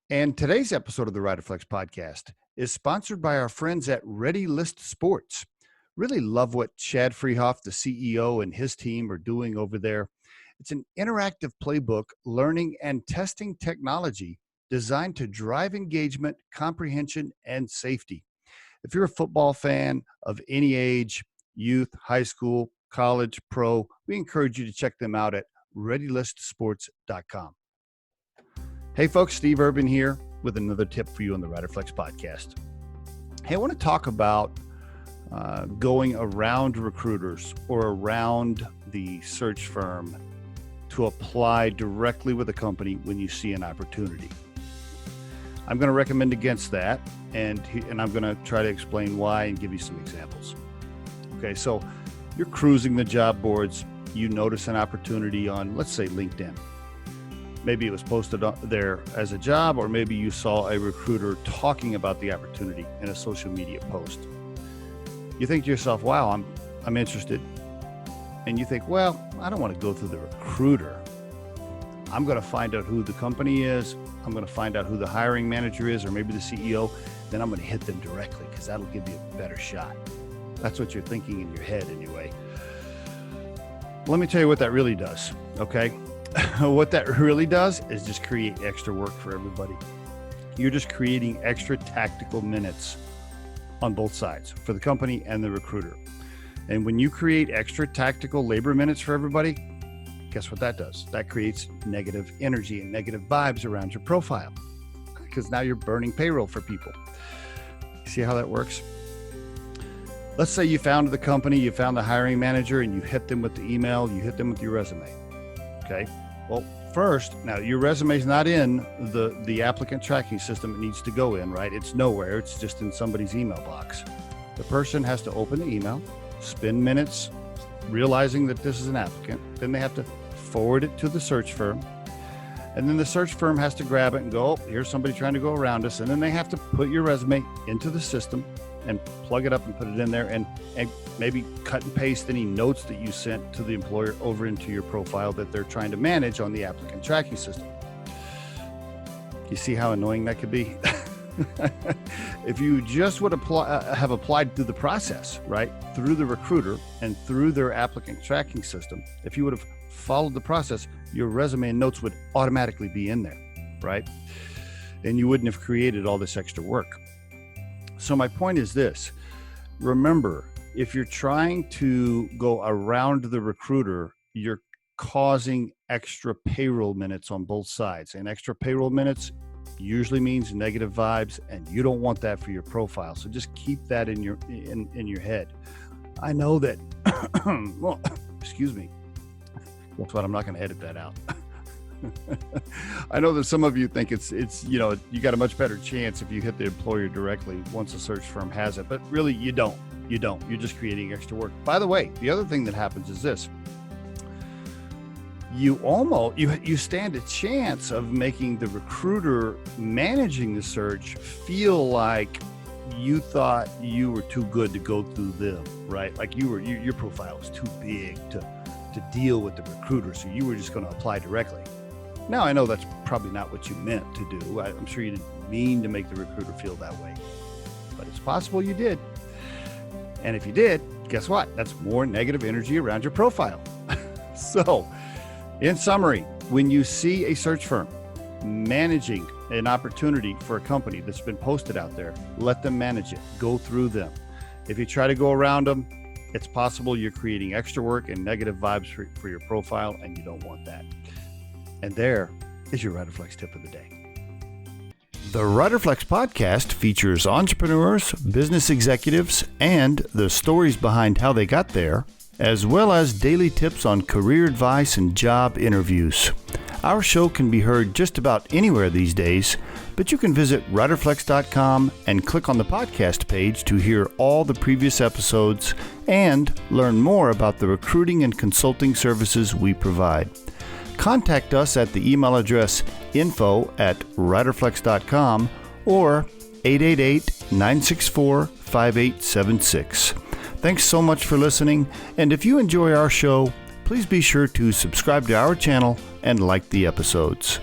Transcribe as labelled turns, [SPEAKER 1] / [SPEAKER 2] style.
[SPEAKER 1] And today's episode of the Riderflex podcast is sponsored by our friends at Ready List Sports. Really love what Chad Freehoff, the CEO, and his team are doing over there. It's an interactive playbook, learning and testing technology designed to drive engagement, comprehension, and safety. If you're a football fan of any age, youth, high school, college, pro, we encourage you to check them out at readylistsports.com. Hey folks, Steve Urban here with another tip for you on the Riderflex podcast. Hey, I want to talk about going around recruiters or around the search firm to apply directly with a company when you see an opportunity. I'm going to recommend against that, and I'm going to try to explain why and give you some examples. Okay, so you're cruising the job boards, you notice an opportunity on, let's say, LinkedIn. Maybe it was posted there as a job, or maybe you saw a recruiter talking about the opportunity in a social media post. You think to yourself, wow, I'm interested. And you think, well, I don't want to go through the recruiter. I'm going to find out who the company is. I'm going to find out who the hiring manager is, or maybe the CEO. Then I'm going to hit them directly because that'll give you a better shot. That's what you're thinking in your head anyway. Let me tell you what that really does, okay? What that really does is just create extra work for everybody. You're just creating extra tactical minutes on both sides, for the company and the recruiter. And when you create extra tactical labor minutes for everybody, guess what that does? That creates negative energy and negative vibes around your profile, because now you're burning payroll for people. See how that works? Let's say you found the company, you found the hiring manager, and you hit them with the email, you hit them with your resume. Okay. Well, first, now your resume is not in the applicant tracking system it needs to go in, right? It's nowhere. It's just in somebody's email box. The person has to open the email, spend minutes realizing that this is an applicant. Then they have to forward it to the search firm. And then the search firm has to grab it and go, oh, here's somebody trying to go around us. And then they have to put your resume into the system and plug it up and put it in there, and maybe cut and paste any notes that you sent to the employer over into your profile that they're trying to manage on the applicant tracking system. You see how annoying that could be? If you just would have applied through the process, right, through the recruiter and through their applicant tracking system, if you would have followed the process, your resume and notes would automatically be in there, right? And you wouldn't have created all this extra work. So my point is this: remember, if you're trying to go around the recruiter, you're causing extra payroll minutes on both sides. And extra payroll minutes usually means negative vibes, and you don't want that for your profile. So just keep that in your head. I know that, well, excuse me. That's what I'm not going to edit that out. I know that some of you think it's you got a much better chance if you hit the employer directly once a search firm has it, but really you don't. You're just creating extra work. By the way, the other thing that happens is this: you stand a chance of making the recruiter managing the search feel like you thought you were too good to go through them, right? Like your profile was too big to deal with the recruiter, so you were just going to apply directly. Now, I know that's probably not what you meant to do. I'm sure you didn't mean to make the recruiter feel that way, but it's possible you did. And if you did, guess what? That's more negative energy around your profile. So, in summary, when you see a search firm managing an opportunity for a company that's been posted out there, let them manage it. Go through them. If you try to go around them, it's possible you're creating extra work and negative vibes for your profile, and you don't want that. And there is your Riderflex tip of the day. The Riderflex podcast features entrepreneurs, business executives, and the stories behind how they got there, as well as daily tips on career advice and job interviews. Our show can be heard just about anywhere these days, but you can visit riderflex.com and click on the podcast page to hear all the previous episodes and learn more about the recruiting and consulting services we provide. Contact us at the email address info@riderflex.com or 888-964-5876. Thanks so much for listening, and if you enjoy our show, please be sure to subscribe to our channel and like the episodes.